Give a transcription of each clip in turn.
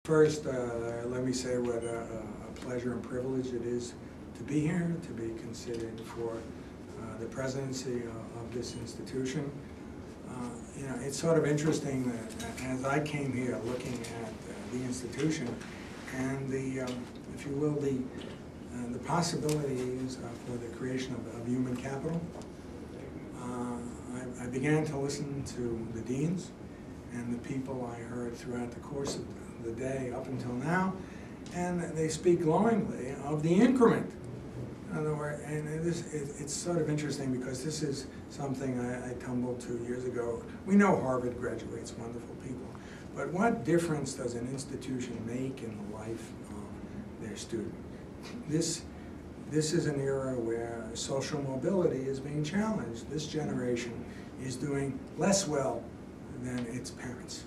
First, let me say what a pleasure and privilege it is to be here, to be considered for the presidency of this institution. You know, it's sort of interesting that as I came here looking at the institution and the, if you will, the possibilities for the creation of human capital, I began to listen to the deans and the people I heard throughout the course of the day up until now, and they speak glowingly of the increment. In other words, and it's sort of interesting because this is something I tumbled 2 years ago. We know Harvard graduates wonderful people, but what difference does an institution make in the life of their student? This is an era where social mobility is being challenged. This generation is doing less well than its parents.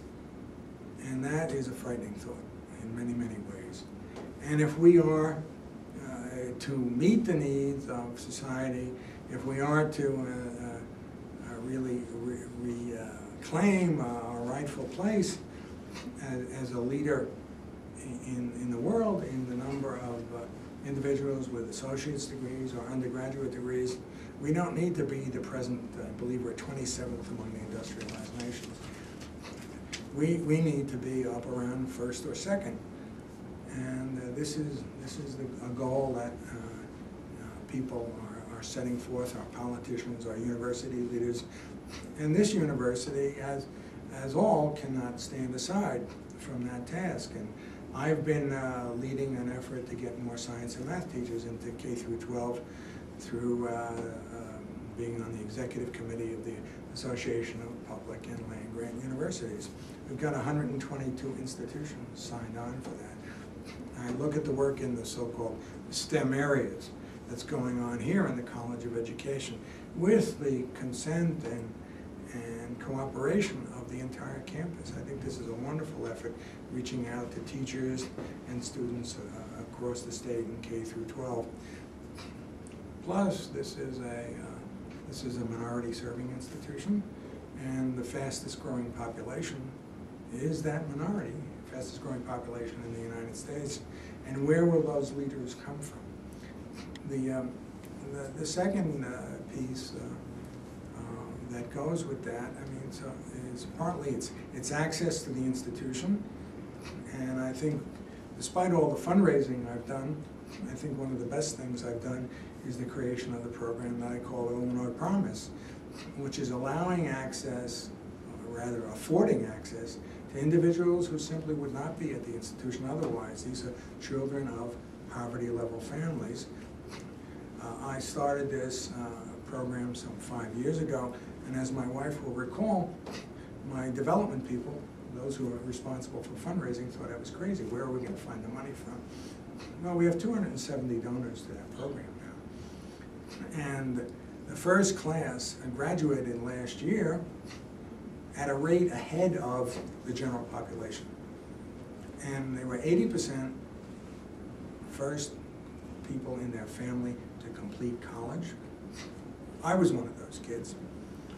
And that is a frightening thought in many, many ways. And if we are to meet the needs of society, if we are to really reclaim our rightful place as a leader in the world, in the number of individuals with associate's degrees or undergraduate degrees, we don't need to be the present, I believe we're 27th among the industrialized nations. We need to be up around first or second. And this is a goal that people are setting forth, our politicians, our university leaders. And this university, as all, cannot stand aside from that task. And I've been leading an effort to get more science and math teachers into K through 12 through being on the executive committee of the Association of Public and Land-Grant Universities. We've got 122 institutions signed on for that. I look at the work in the so-called STEM areas that's going on here in the College of Education with the consent and cooperation of the entire campus. I think this is a wonderful effort, reaching out to teachers and students across the state in K through 12. Plus, this is a minority-serving institution, and the fastest-growing population is that minority, fastest-growing population in the United States. And where will those leaders come from? The second piece that goes with that, I mean, is partly it's access to the institution, and I think, despite all the fundraising I've done, I think one of the best things I've done is the creation of the program that I call Illinois Promise, which is allowing access, or rather affording access, to individuals who simply would not be at the institution otherwise. These are children of poverty-level families. I started this program some 5 years ago, and as my wife will recall, my development people, those who are responsible for fundraising, thought I was crazy. Where are we going to find the money from? Well, we have 270 donors to that program now. And the first class graduated last year at a rate ahead of the general population. And they were 80% first people in their family to complete college. I was one of those kids.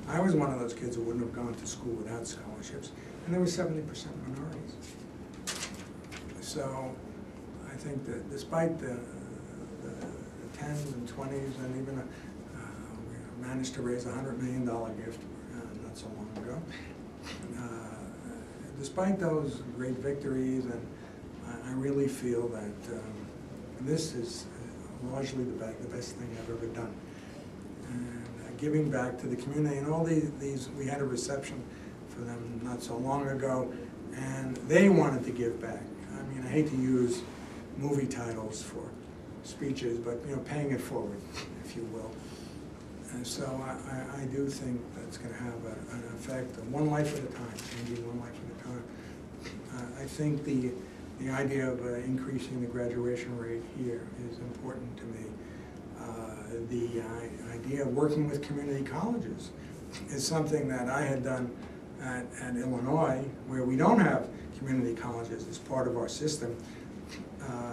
I was one of those kids who wouldn't have gone to school without scholarships. And there were 70% minorities. So I think that despite the 10s and 20s, and even we managed to raise a $100 million gift not so long ago. Despite those great victories, and I really feel that this is largely the best thing I've ever done. And giving back to the community, and all these, we had a reception for them not so long ago, and they wanted to give back. I mean, I hate to use movie titles for speeches, but you know, paying it forward, if you will. And so I do think that's going to have an effect of one life at a time, changing one life at a time. I think the idea of increasing the graduation rate here is important to me. The idea of working with community colleges is something that I had done at Illinois, where we don't have community colleges as part of our system,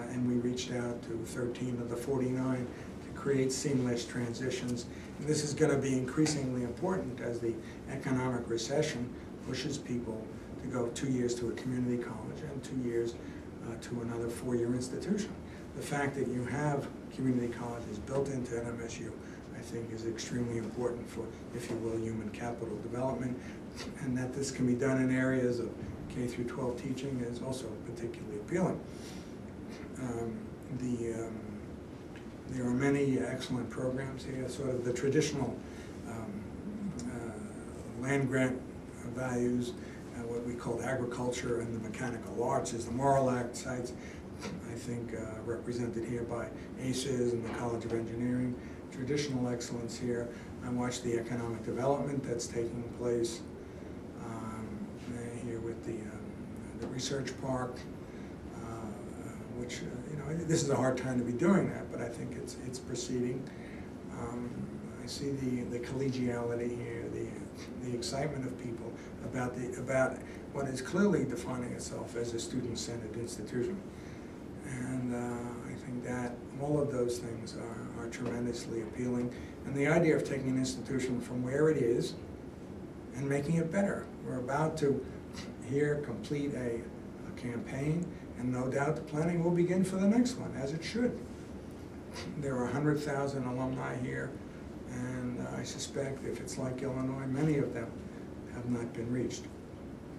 and we reached out to 13 of the 49 to create seamless transitions. And this is going to be increasingly important as the economic recession pushes people to go 2 years to a community college and 2 years to another four-year institution. The fact that you have community colleges built into NMSU, I think, is extremely important for, if you will, human capital development, and that this can be done in areas of K through 12 teaching is also particularly appealing. There are many excellent programs here, sort of the traditional land grant values, what we call agriculture and the mechanical arts is the Moral Act sites, I think represented here by ACES and the College of Engineering. Traditional excellence here. I watched the economic development that's taking place here with the research park, which this is a hard time to be doing that, but I think it's proceeding. I see the collegiality here, the excitement of people about what is clearly defining itself as a student-centered institution, and I think that all of those things are tremendously appealing. And the idea of taking an institution from where it is and making it better. We're about to here complete a campaign, and no doubt the planning will begin for the next one, as it should. There are 100,000 alumni here, and I suspect if it's like Illinois, many of them have not been reached.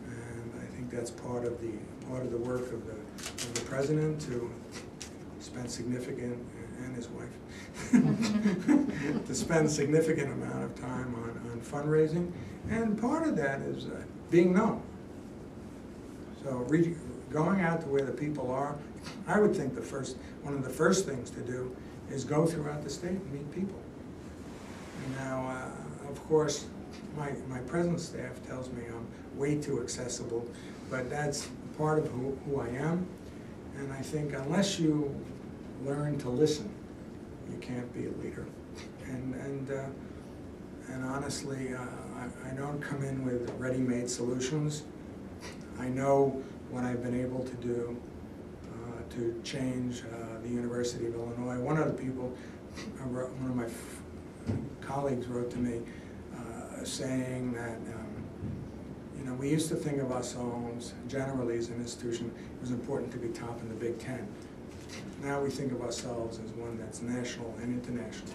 And I think that's part of the work of the president to spend significant, and his wife, to spend a significant amount of time on fundraising, and part of that is being known. So going out to where the people are, I would think one of the first things to do is go throughout the state and meet people. And now, of course, my present staff tells me I'm way too accessible, but that's part of who I am. And I think unless you learn to listen, you can't be a leader. And honestly, I don't come in with ready-made solutions. I know what I've been able to do to change the University of Illinois. One of my colleagues wrote to me saying that we used to think of ourselves generally as an institution. It was important to be top in the Big Ten. Now we think of ourselves as one that's national and international.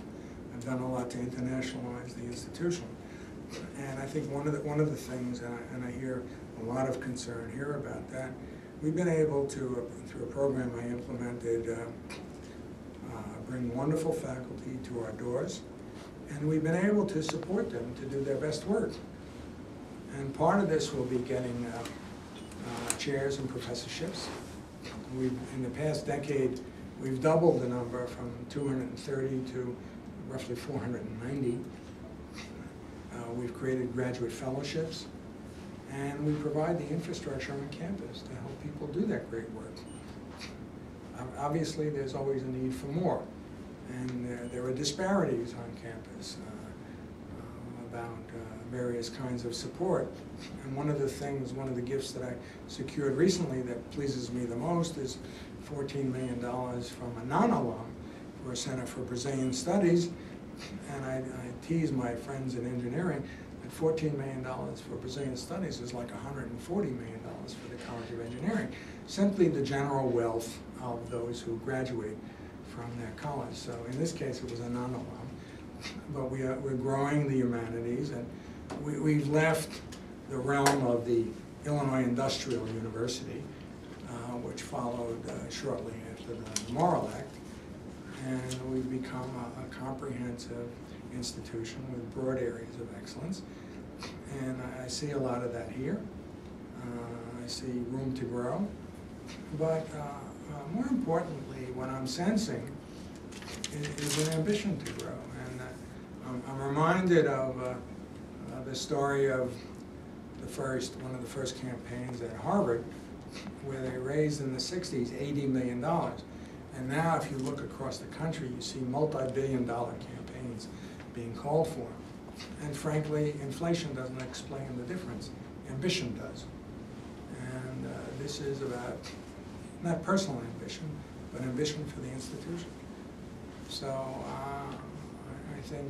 I've done a lot to internationalize the institution, and I think one of the things, and I hear a lot of concern here about that, we've been able to, through a program I implemented, bring wonderful faculty to our doors, and we've been able to support them to do their best work. And part of this will be getting chairs and professorships. In the past decade, we've doubled the number from 230 to roughly 490. We've created graduate fellowships, and we provide the infrastructure on campus to help people do that great work. Obviously, there's always a need for more, and there are disparities on campus about various kinds of support. And one of the gifts that I secured recently that pleases me the most is $14 million from a non-alum for a Center for Brazilian Studies. And I tease my friends in engineering that $14 million for Brazilian Studies is like $140 million for the College of Engineering. Simply the general wealth of those who graduate from their college. So in this case, it was a non-alum. But we're growing the humanities, and we've left the realm of the Illinois Industrial University, which followed shortly after the Moral Act, and we've become a comprehensive institution with broad areas of excellence. And I see a lot of that here. I see room to grow. But more importantly, what I'm sensing is an ambition to grow. And I'm reminded of the story of one of the first campaigns at Harvard, where they raised in the 60s $80 million. And now if you look across the country, you see multi-billion-dollar campaigns being called for. And frankly, inflation doesn't explain the difference. Ambition does. And this is about not personal ambition, but ambition for the institution. So I think